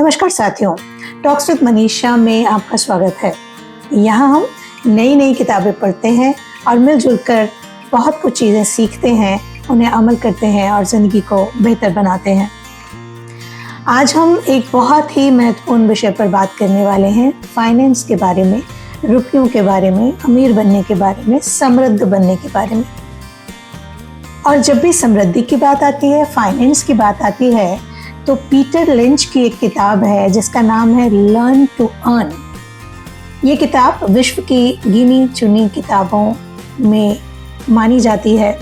नमस्कार साथियों, talks with Manisha में आपका स्वागत है। यहाँ हम नई नई किताबें पढ़ते हैं और मिलजुल कर बहुत कुछ चीज़ें सीखते हैं, उन्हें अमल करते हैं और ज़िंदगी को बेहतर बनाते हैं। आज हम एक बहुत ही महत्वपूर्ण विषय पर बात करने वाले हैं, फाइनेंस के बारे में, रुपयों के बारे में, अमीर बनने के बारे में, समृद्ध बनने के बारे में। और जब भी समृद्धि की बात आती है, फाइनेंस की बात आती है, तो पीटर लिंच की एक किताब है जिसका नाम है लर्न टू अर्न। ये किताब विश्व की गिनी चुनी किताबों में मानी जाती है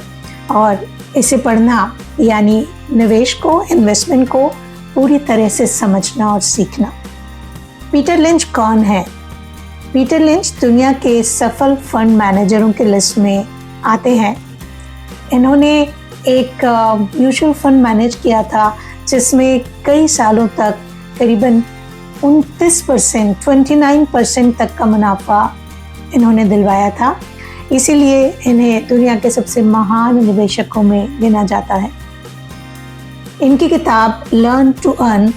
और इसे पढ़ना यानी निवेश को, इन्वेस्टमेंट को पूरी तरह से समझना और सीखना। पीटर लिंच कौन है? पीटर लिंच दुनिया के सफल फंड मैनेजरों के लिस्ट में आते हैं। इन्होंने एक म्यूचुअल फंड मैनेज किया था जिसमें कई सालों तक करीबन 29% तक का मुनाफा इन्होंने दिलवाया था। इसीलिए इन्हें दुनिया के सबसे महान निवेशकों में गिना जाता है। इनकी किताब लर्न टू अर्न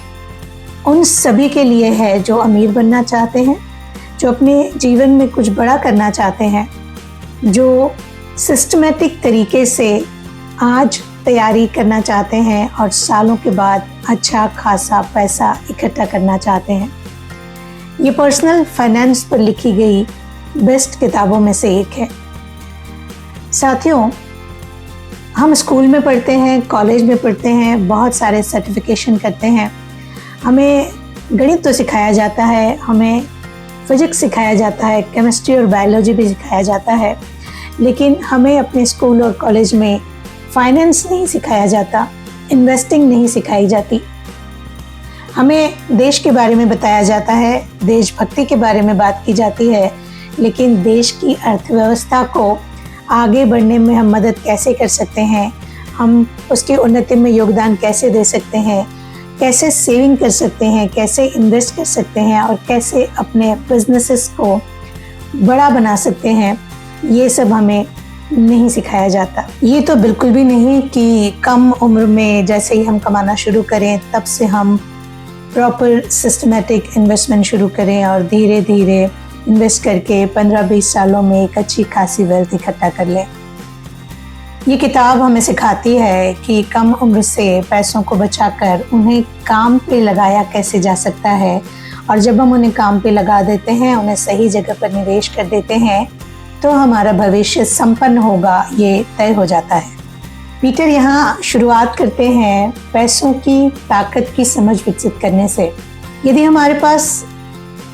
उन सभी के लिए है जो अमीर बनना चाहते हैं, जो अपने जीवन में कुछ बड़ा करना चाहते हैं, जो सिस्टमेटिक तरीके से आज तैयारी करना चाहते हैं और सालों के बाद अच्छा खासा पैसा इकट्ठा करना चाहते हैं। ये पर्सनल फाइनेंस पर लिखी गई बेस्ट किताबों में से एक है। साथियों, हम स्कूल में पढ़ते हैं, कॉलेज में पढ़ते हैं, बहुत सारे सर्टिफिकेशन करते हैं। हमें गणित तो सिखाया जाता है, हमें फिजिक्स सिखाया जाता है, केमिस्ट्री और बायोलॉजी भी सिखाया जाता है, लेकिन हमें अपने स्कूल और कॉलेज में फाइनेंस नहीं सिखाया जाता, इन्वेस्टिंग नहीं सिखाई जाती। हमें देश के बारे में बताया जाता है, देशभक्ति के बारे में बात की जाती है, लेकिन देश की अर्थव्यवस्था को आगे बढ़ने में हम मदद कैसे कर सकते हैं, हम उसकी उन्नति में योगदान कैसे दे सकते हैं, कैसे सेविंग कर सकते हैं, कैसे इन्वेस्ट कर सकते हैं और कैसे अपने बिजनेसेस को बड़ा बना सकते हैं, ये सब हमें नहीं सिखाया जाता। ये तो बिल्कुल भी नहीं कि कम उम्र में जैसे ही हम कमाना शुरू करें तब से हम प्रॉपर सिस्टमेटिक इन्वेस्टमेंट शुरू करें और धीरे धीरे इन्वेस्ट करके 15-20 सालों में एक अच्छी खासी वेल्थ इकट्ठा कर लें। ये किताब हमें सिखाती है कि कम उम्र से पैसों को बचाकर उन्हें काम पे लगाया कैसे जा सकता है, और जब हम उन्हें काम पे लगा देते हैं, उन्हें सही जगह पर निवेश कर देते हैं, तो हमारा भविष्य संपन्न होगा, ये तय हो जाता है। पीटर यहाँ शुरुआत करते हैं पैसों की ताकत की समझ विकसित करने से। यदि हमारे पास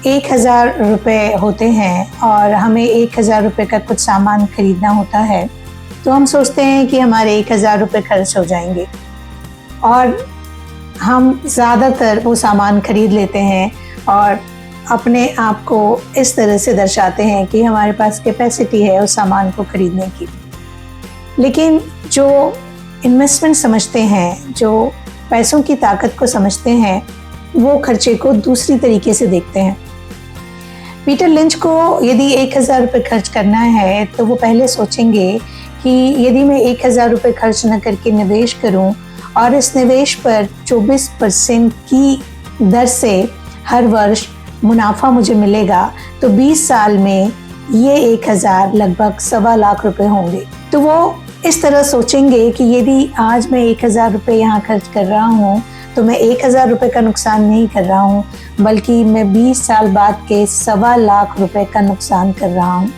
1000 रुपये होते हैं और हमें 1000 रुपये का कुछ सामान खरीदना होता है, तो हम सोचते हैं कि हमारे 1000 रुपये खर्च हो जाएंगे और हम ज़्यादातर वो सामान खरीद लेते हैं और अपने आप को इस तरह से दर्शाते हैं कि हमारे पास कैपेसिटी है उस सामान को खरीदने की। लेकिन जो इन्वेस्टमेंट समझते हैं, जो पैसों की ताकत को समझते हैं, वो खर्चे को दूसरी तरीके से देखते हैं। पीटर लिंच को यदि 1000 रुपये खर्च करना है तो वो पहले सोचेंगे कि यदि मैं 1000 रुपये खर्च न करके निवेश करूं और इस निवेश पर 24% की दर से हर वर्ष मुनाफा मुझे मिलेगा, तो 20 साल में ये 1000 लगभग 1.25 लाख रुपए होंगे। तो वो इस तरह सोचेंगे कि यदि आज मैं 1000 रुपये यहाँ खर्च कर रहा हूँ तो मैं 1000 रुपये का नुकसान नहीं कर रहा हूँ, बल्कि मैं 20 साल बाद के 1.25 लाख रुपए का नुकसान कर रहा हूँ।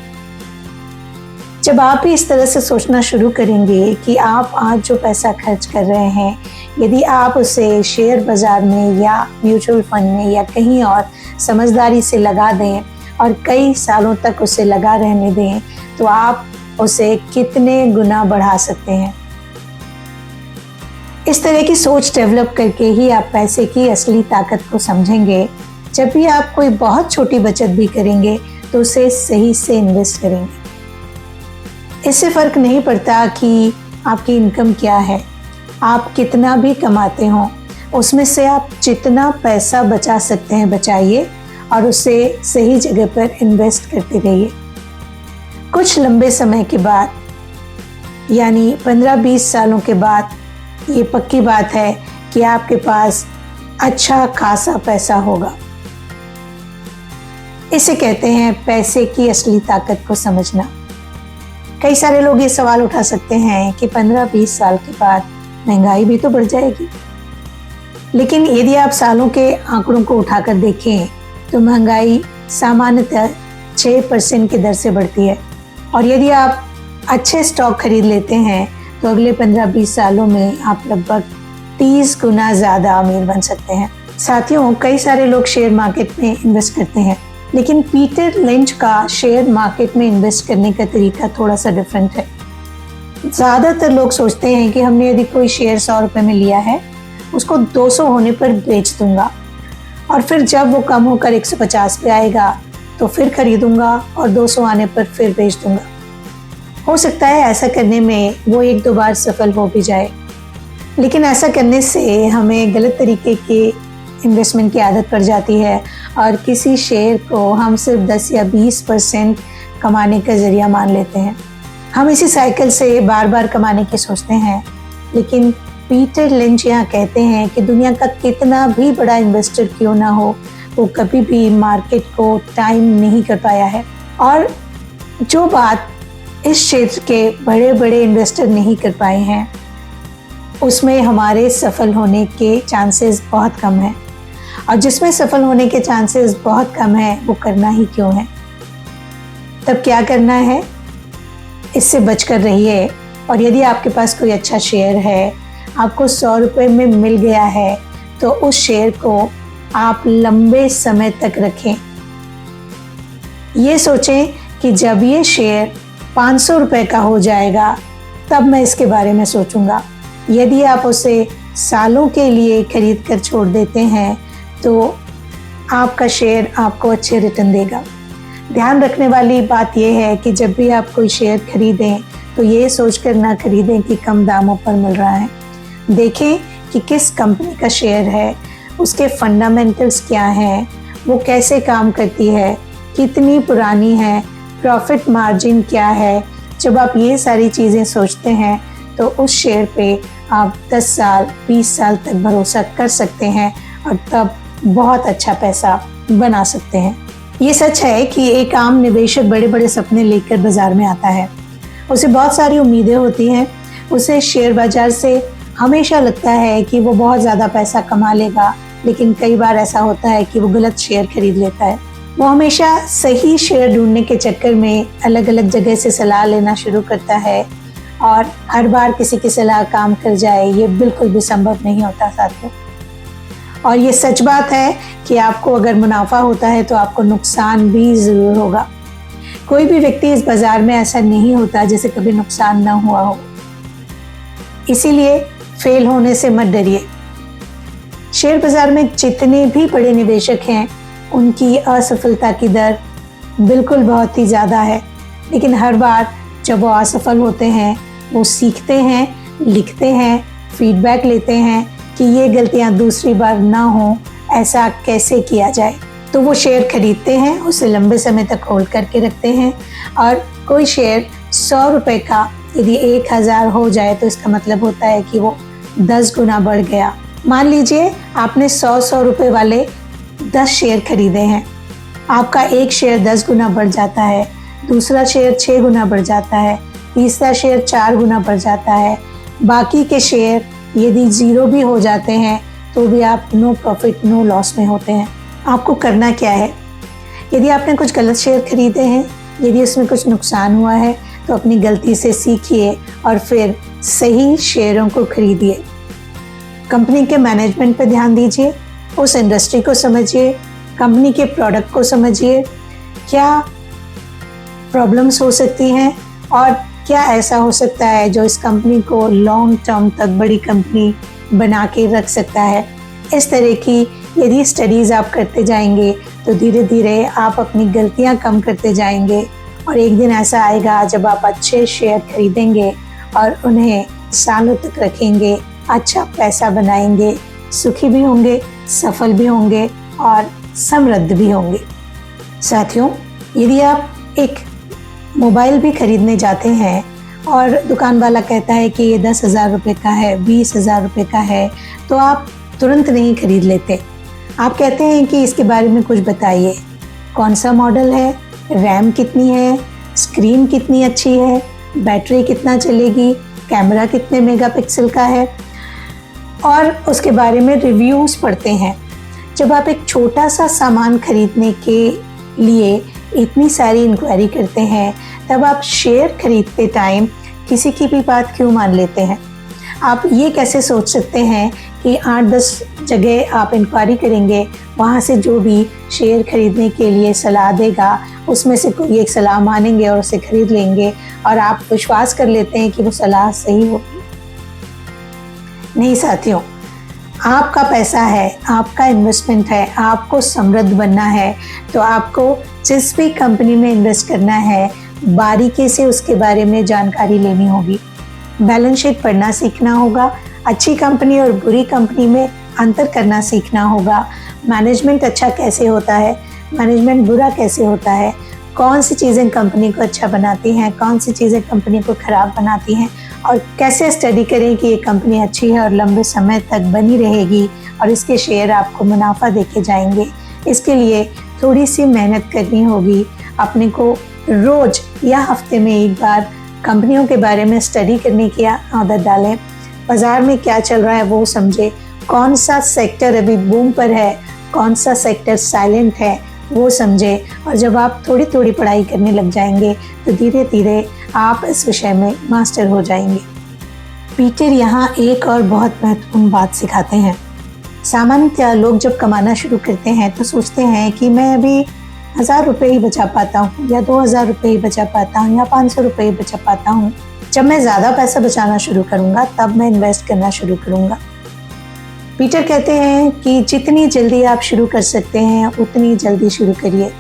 जब आप भी इस तरह से सोचना शुरू करेंगे कि आप आज जो पैसा खर्च कर रहे हैं, यदि आप उसे शेयर बाज़ार में या म्यूचुअल फंड में या कहीं और समझदारी से लगा दें और कई सालों तक उसे लगा रहने दें, तो आप उसे कितने गुना बढ़ा सकते हैं। इस तरह की सोच डेवलप करके ही आप पैसे की असली ताकत को समझेंगे। जब भी आप कोई बहुत छोटी बचत भी करेंगे तो उसे सही से इन्वेस्ट करेंगे। इससे फ़र्क नहीं पड़ता कि आपकी इनकम क्या है, आप कितना भी कमाते हों, उसमें से आप जितना पैसा बचा सकते हैं बचाइए और उसे सही जगह पर इन्वेस्ट करते रहिए। कुछ लंबे समय के बाद, यानी 15-20 सालों के बाद, ये पक्की बात है कि आपके पास अच्छा खासा पैसा होगा। इसे कहते हैं पैसे की असली ताकत को समझना। कई सारे लोग ये सवाल उठा सकते हैं कि 15-20 साल के बाद महंगाई भी तो बढ़ जाएगी। लेकिन यदि आप सालों के आंकड़ों को उठाकर देखें तो महंगाई सामान्यतः 6% की दर से बढ़ती है, और यदि आप अच्छे स्टॉक खरीद लेते हैं तो अगले 15-20 सालों में आप लगभग 30 गुना ज़्यादा अमीर बन सकते हैं। साथियों, कई सारे लोग शेयर मार्केट में इन्वेस्ट करते हैं, लेकिन पीटर लिंच का शेयर मार्केट में इन्वेस्ट करने का तरीका थोड़ा सा डिफरेंट है। ज़्यादातर लोग सोचते हैं कि हमने यदि कोई शेयर 100 रुपये में लिया है, उसको 200 होने पर बेच दूंगा, और फिर जब वो कम होकर 150 पे आएगा तो फिर खरीदूंगा और 200 आने पर फिर बेच दूंगा। हो सकता है ऐसा करने में वो 1-2 बार सफल हो भी जाए, लेकिन ऐसा करने से हमें गलत तरीके के इन्वेस्टमेंट की आदत पड़ जाती है और किसी शेयर को हम सिर्फ 10 या 20% कमाने का जरिया मान लेते हैं। हम इसी साइकिल से बार बार कमाने की सोचते हैं, लेकिन पीटर लिंच यहाँ कहते हैं कि दुनिया का कितना भी बड़ा इन्वेस्टर क्यों ना हो, वो कभी भी मार्केट को टाइम नहीं कर पाया है। और जो बात इस क्षेत्र के बड़े बड़े इन्वेस्टर नहीं कर पाए हैं, उसमें हमारे सफल होने के चांसेस बहुत कम हैं, और जिसमें सफल होने के चांसेस बहुत कम है वो करना ही क्यों है। तब क्या करना है, इससे बचकर रहिए। और यदि आपके पास कोई अच्छा शेयर है, आपको 100 रुपये में मिल गया है, तो उस शेयर को आप लंबे समय तक रखें। ये सोचें कि जब ये शेयर 500 रुपये का हो जाएगा तब मैं इसके बारे में सोचूंगा। यदि आप उसे सालों के लिए खरीद कर छोड़ देते हैं तो आपका शेयर आपको अच्छे रिटर्न देगा। ध्यान रखने वाली बात यह है कि जब भी आप कोई शेयर खरीदें तो ये सोचकर ना खरीदें कि कम दामों पर मिल रहा है। देखें कि किस कंपनी का शेयर है, उसके फंडामेंटल्स क्या हैं, वो कैसे काम करती है, कितनी पुरानी है, प्रॉफिट मार्जिन क्या है। जब आप ये सारी चीज़ें सोचते हैं तो उस शेयर पे आप 10 साल 20 साल तक भरोसा कर सकते हैं और तब बहुत अच्छा पैसा बना सकते हैं। ये सच है कि एक आम निवेशक बड़े बड़े सपने लेकर बाजार में आता है, उसे बहुत सारी उम्मीदें होती हैं, उसे शेयर बाजार से हमेशा लगता है कि वो बहुत ज़्यादा पैसा कमा लेगा, लेकिन कई बार ऐसा होता है कि वो गलत शेयर खरीद लेता है। वो हमेशा सही शेयर ढूंढने के चक्कर में अलग अलग जगह से सलाह लेना शुरू करता है, और हर बार किसी की सलाह काम कर जाए ये बिल्कुल भी संभव नहीं होता साथियों। और ये सच बात है कि आपको अगर मुनाफा होता है तो आपको नुकसान भी ज़रूर होगा। कोई भी व्यक्ति इस बाज़ार में ऐसा नहीं होता जिसे कभी नुकसान ना हुआ हो। इसीलिए फेल होने से मत डरिए। शेयर बाज़ार में जितने भी बड़े निवेशक हैं उनकी असफलता की दर बिल्कुल बहुत ही ज़्यादा है, लेकिन हर बार जब वो असफल होते हैं वो सीखते हैं, लिखते हैं, फीडबैक लेते हैं कि ये गलतियां दूसरी बार ना हो, ऐसा कैसे किया जाए। तो वो शेयर खरीदते हैं, उसे लंबे समय तक होल्ड करके रखते हैं, और कोई शेयर 100 रुपये का यदि 1000 हो जाए तो इसका मतलब होता है कि वो 10 गुना बढ़ गया। मान लीजिए आपने 100 रुपये वाले 10 शेयर खरीदे हैं, आपका एक शेयर 10 गुना बढ़ जाता है, दूसरा शेयर 6 गुना बढ़ जाता है, तीसरा शेयर 4 गुना बढ़ जाता है। बाकी के शेयर यदि 0 भी हो जाते हैं तो भी आप नो प्रॉफिट नो लॉस में होते हैं। आपको करना क्या है, यदि आपने कुछ गलत शेयर खरीदे हैं, यदि उसमें कुछ नुकसान हुआ है तो अपनी गलती से सीखिए और फिर सही शेयरों को खरीदिए। कंपनी के मैनेजमेंट पर ध्यान दीजिए, उस इंडस्ट्री को समझिए, कंपनी के प्रोडक्ट को समझिए, क्या प्रॉब्लम्स हो सकती हैं और क्या ऐसा हो सकता है जो इस कंपनी को लॉन्ग टर्म तक बड़ी कंपनी बना के रख सकता है। इस तरह की यदि स्टडीज़ आप करते जाएंगे तो धीरे धीरे आप अपनी गलतियां कम करते जाएंगे, और एक दिन ऐसा आएगा जब आप अच्छे शेयर खरीदेंगे और उन्हें सालों तक रखेंगे, अच्छा पैसा बनाएंगे, सुखी भी होंगे, सफल भी होंगे और समृद्ध भी होंगे। साथियों, यदि आप एक मोबाइल भी खरीदने जाते हैं और दुकान वाला कहता है कि ये 10,000 रुपये का है, 20,000 रुपये का है, तो आप तुरंत नहीं खरीद लेते। आप कहते हैं कि इसके बारे में कुछ बताइए, कौन सा मॉडल है, रैम कितनी है, स्क्रीन कितनी अच्छी है, बैटरी कितना चलेगी, कैमरा कितने मेगापिक्सल का है, और उसके बारे में रिव्यूज़ पढ़ते हैं। जब आप एक छोटा सा सामान खरीदने के लिए इतनी सारी इंक्वायरी करते हैं, तब आप शेयर खरीदते टाइम किसी की भी बात क्यों मान लेते हैं? आप ये कैसे सोच सकते हैं कि 8-10 जगह आप इंक्वायरी करेंगे, वहाँ से जो भी शेयर खरीदने के लिए सलाह देगा उसमें से कोई एक सलाह मानेंगे और उसे खरीद लेंगे, और आप विश्वास कर लेते हैं कि वो सलाह सही होगी? नहीं साथियों, आपका पैसा है, आपका इन्वेस्टमेंट है, आपको समृद्ध बनना है, तो आपको जिस भी कंपनी में इन्वेस्ट करना है बारीकी से उसके बारे में जानकारी लेनी होगी, बैलेंस शीट पढ़ना सीखना होगा, अच्छी कंपनी और बुरी कंपनी में अंतर करना सीखना होगा, मैनेजमेंट अच्छा कैसे होता है, मैनेजमेंट बुरा कैसे होता है, कौन सी चीज़ें कंपनी को अच्छा बनाती हैं, कौन सी चीज़ें कंपनी को ख़राब बनाती हैं, और कैसे स्टडी करें कि ये कंपनी अच्छी है और लंबे समय तक बनी रहेगी और इसके शेयर आपको मुनाफा देके जाएंगे। इसके लिए थोड़ी सी मेहनत करनी होगी। अपने को रोज़ या हफ्ते में एक बार कंपनियों के बारे में स्टडी करने की आदत डालें, बाज़ार में क्या चल रहा है वो समझें, कौन सा सेक्टर अभी बूम पर है, कौन सा सेक्टर साइलेंट है वो समझें, और जब आप थोड़ी थोड़ी पढ़ाई करने लग जाएंगे तो धीरे धीरे आप इस विषय में मास्टर हो जाएंगे। पीटर यहाँ एक और बहुत महत्वपूर्ण बात सिखाते हैं। सामान्यतः लोग जब कमाना शुरू करते हैं तो सोचते हैं कि मैं अभी 1000 रुपये ही बचा पाता हूँ, या 2000 रुपये ही बचा पाता हूँ, या 500 रुपये ही बचा पाता हूँ। जब मैं ज़्यादा पैसा बचाना शुरू करूँगा तब मैं इन्वेस्ट करना शुरू करूँगा। पीटर कहते हैं कि जितनी जल्दी आप शुरू कर सकते हैं उतनी जल्दी शुरू करिए।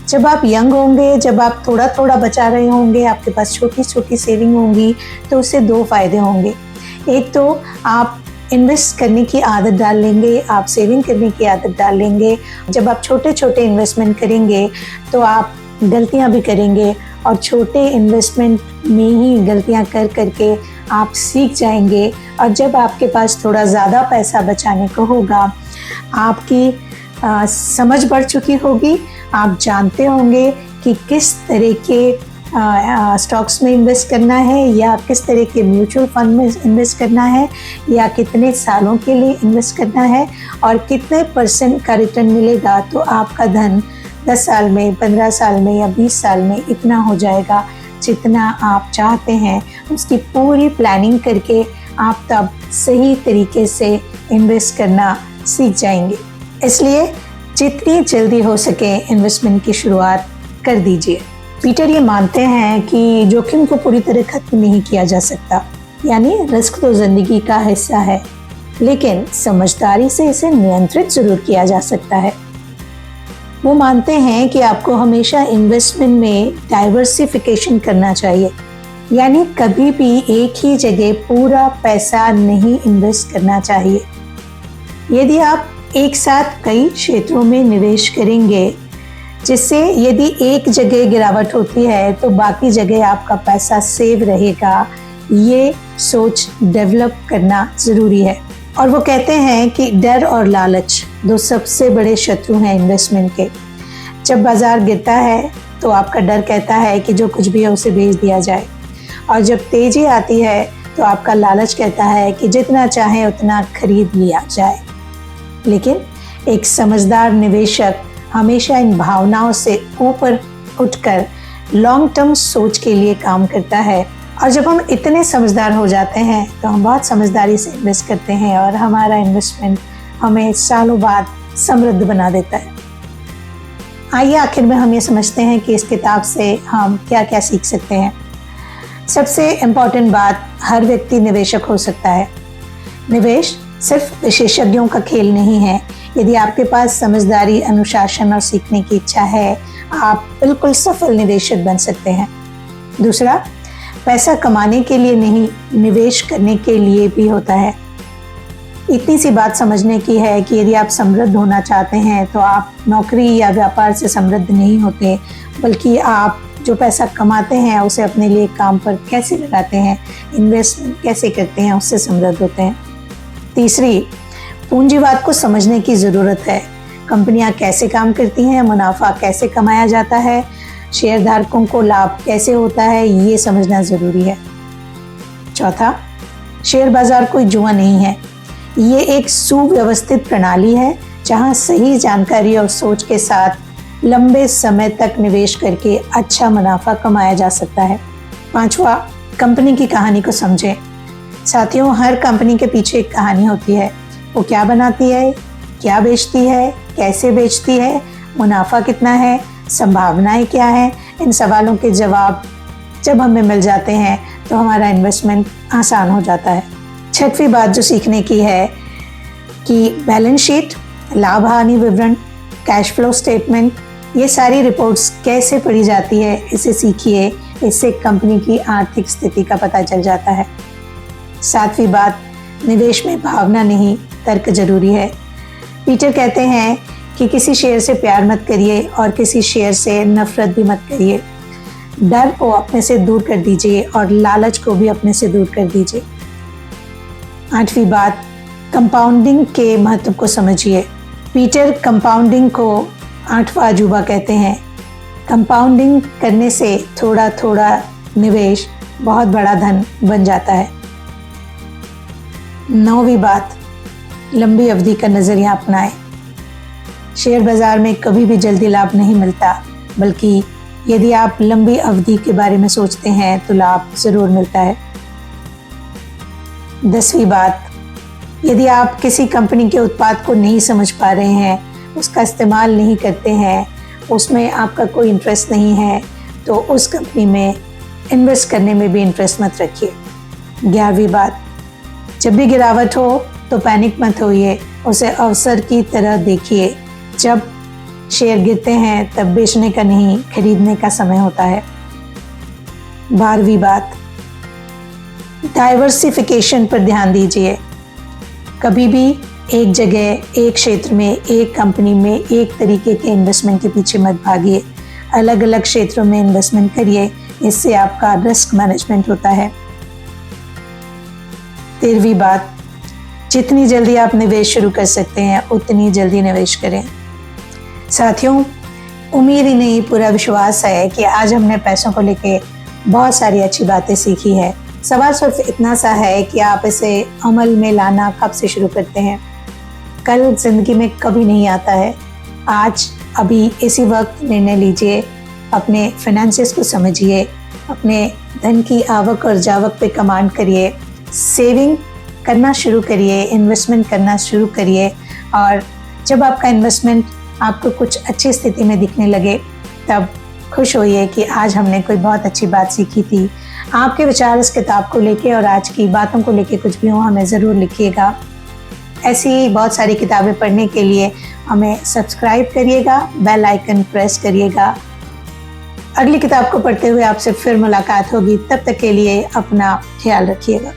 जब आप यंग होंगे, जब आप थोड़ा थोड़ा बचा रहे होंगे, आपके पास छोटी छोटी सेविंग होंगी, तो उससे 2 फ़ायदे होंगे। एक तो आप इन्वेस्ट करने की आदत डाल लेंगे, आप सेविंग करने की आदत डाल लेंगे। जब आप छोटे छोटे इन्वेस्टमेंट करेंगे तो आप गलतियां भी करेंगे, और छोटे इन्वेस्टमेंट में ही गलतियां कर करके आप सीख जाएंगे, और जब आपके पास थोड़ा ज़्यादा पैसा बचाने को होगा, आपकी समझ बढ़ चुकी होगी, आप जानते होंगे कि किस तरह के स्टॉक्स में इन्वेस्ट करना है, या किस तरह के म्यूचुअल फंड में इन्वेस्ट करना है, या कितने सालों के लिए इन्वेस्ट करना है, और कितने % का रिटर्न मिलेगा, तो आपका धन 10 साल में, 15 साल में या 20 साल में इतना हो जाएगा जितना आप चाहते हैं। उसकी पूरी प्लानिंग करके आप तब सही तरीके से इन्वेस्ट करना सीख जाएंगे। इसलिए जितनी जल्दी हो सके इन्वेस्टमेंट की शुरुआत कर दीजिए। पीटर ये मानते हैं कि जोखिम को पूरी तरह खत्म नहीं किया जा सकता, यानी रिस्क तो ज़िंदगी का हिस्सा है, लेकिन समझदारी से इसे नियंत्रित ज़रूर किया जा सकता है। वो मानते हैं कि आपको हमेशा इन्वेस्टमेंट में डाइवर्सिफिकेशन करना चाहिए, यानी कभी भी एक ही जगह पूरा पैसा नहीं इन्वेस्ट करना चाहिए। यदि आप एक साथ कई क्षेत्रों में निवेश करेंगे, जिससे यदि एक जगह गिरावट होती है तो बाकी जगह आपका पैसा सेव रहेगा, ये सोच डेवलप करना ज़रूरी है। और वो कहते हैं कि डर और लालच 2 सबसे बड़े शत्रु हैं इन्वेस्टमेंट के। जब बाज़ार गिरता है तो आपका डर कहता है कि जो कुछ भी है उसे बेच दिया जाए, और जब तेज़ी आती है तो आपका लालच कहता है कि जितना चाहे उतना खरीद लिया जाए। लेकिन एक समझदार निवेशक हमेशा इन भावनाओं से ऊपर उठकर लॉन्ग टर्म सोच के लिए काम करता है, और जब हम इतने समझदार हो जाते हैं तो हम बहुत समझदारी से इन्वेस्ट करते हैं, और हमारा इन्वेस्टमेंट हमें सालों बाद समृद्ध बना देता है। आइए आखिर में हम ये समझते हैं कि इस किताब से हम क्या क्या सीख सकते हैं। सबसे इम्पॉर्टेंट बात, हर व्यक्ति निवेशक हो सकता है। निवेश सिर्फ विशेषज्ञों का खेल नहीं है। यदि आपके पास समझदारी, अनुशासन और सीखने की इच्छा है, आप बिल्कुल सफल निवेशक बन सकते हैं। दूसरा, पैसा कमाने के लिए नहीं, निवेश करने के लिए भी होता है। इतनी सी बात समझने की है कि यदि आप समृद्ध होना चाहते हैं तो आप नौकरी या व्यापार से समृद्ध नहीं होते, बल्कि आप जो पैसा कमाते हैं उसे अपने लिए काम पर कैसे लगाते हैं, इन्वेस्ट कैसे करते हैं, उससे समृद्ध होते हैं। तीसरी, पूंजीवाद को समझने की ज़रूरत है। कंपनियां कैसे काम करती हैं, मुनाफा कैसे कमाया जाता है, शेयरधारकों को लाभ कैसे होता है, ये समझना ज़रूरी है। चौथा, शेयर बाजार कोई जुआ नहीं है। ये एक सुव्यवस्थित प्रणाली है जहां सही जानकारी और सोच के साथ लंबे समय तक निवेश करके अच्छा मुनाफा कमाया जा सकता है। पांचवा, कंपनी की कहानी को समझें। साथियों, हर कंपनी के पीछे एक कहानी होती है। वो क्या बनाती है, क्या बेचती है, कैसे बेचती है, मुनाफा कितना है, संभावनाएं क्या है। इन सवालों के जवाब जब हमें मिल जाते हैं तो हमारा इन्वेस्टमेंट आसान हो जाता है। छठवीं बात जो सीखने की है कि बैलेंस शीट, लाभ हानि विवरण, कैश फ्लो स्टेटमेंट, ये सारी रिपोर्ट्स कैसे पढ़ी जाती है, इसे सीखिए। इससे कंपनी की आर्थिक स्थिति का पता चल जाता है। सातवीं बात, निवेश में भावना नहीं, तर्क जरूरी है। पीटर कहते हैं कि किसी शेयर से प्यार मत करिए और किसी शेयर से नफरत भी मत करिए। डर को अपने से दूर कर दीजिए और लालच को भी अपने से दूर कर दीजिए। आठवीं बात, कंपाउंडिंग के महत्व को समझिए। पीटर कंपाउंडिंग को आठवां अजूबा कहते हैं। कंपाउंडिंग करने से थोड़ा थोड़ा निवेश बहुत बड़ा धन बन जाता है। नौवीं बात, लंबी अवधि का नजरिया अपनाएं। शेयर बाजार में कभी भी जल्दी लाभ नहीं मिलता, बल्कि यदि आप लंबी अवधि के बारे में सोचते हैं तो लाभ जरूर मिलता है। 10वीं बात, यदि आप किसी कंपनी के उत्पाद को नहीं समझ पा रहे हैं, उसका इस्तेमाल नहीं करते हैं, उसमें आपका कोई इंटरेस्ट नहीं है, तो उस कंपनी में इन्वेस्ट करने में भी इंटरेस्ट मत रखिए। 11वीं बात, जब भी गिरावट हो तो पैनिक मत होइए, उसे अवसर की तरह देखिए। जब शेयर गिरते हैं तब बेचने का नहीं, खरीदने का समय होता है। 12वीं बात, डाइवर्सिफिकेशन पर ध्यान दीजिए। कभी भी एक जगह, एक क्षेत्र में, एक कंपनी में एक तरीके के इन्वेस्टमेंट के पीछे मत भागिए। अलग अलग क्षेत्रों में इन्वेस्टमेंट करिए, इससे आपका रिस्क मैनेजमेंट होता है। 13वीं बात, जितनी जल्दी आप निवेश शुरू कर सकते हैं उतनी जल्दी निवेश करें। साथियों, उम्मीद ही नहीं, पूरा विश्वास है कि आज हमने पैसों को लेके बहुत सारी अच्छी बातें सीखी है। सवाल सिर्फ इतना सा है कि आप इसे अमल में लाना कब से शुरू करते हैं। कल जिंदगी में कभी नहीं आता है। आज अभी इसी वक्त निर्णय लीजिए, अपने फाइनेंसेस को समझिए, अपने धन की आवक और जावक पे कमांड करिए, सेविंग करना शुरू करिए, इन्वेस्टमेंट करना शुरू करिए। और जब आपका इन्वेस्टमेंट आपको कुछ अच्छी स्थिति में दिखने लगे तब खुश होइए कि आज हमने कोई बहुत अच्छी बात सीखी थी। आपके विचार इस किताब को लेके और आज की बातों को लेके कुछ भी हो, हमें ज़रूर लिखिएगा। ऐसी बहुत सारी किताबें पढ़ने के लिए हमें सब्सक्राइब करिएगा, बेल आइकन प्रेस करिएगा। अगली किताब को पढ़ते हुए आपसे फिर मुलाकात होगी। तब तक के लिए अपना ख्याल रखिएगा।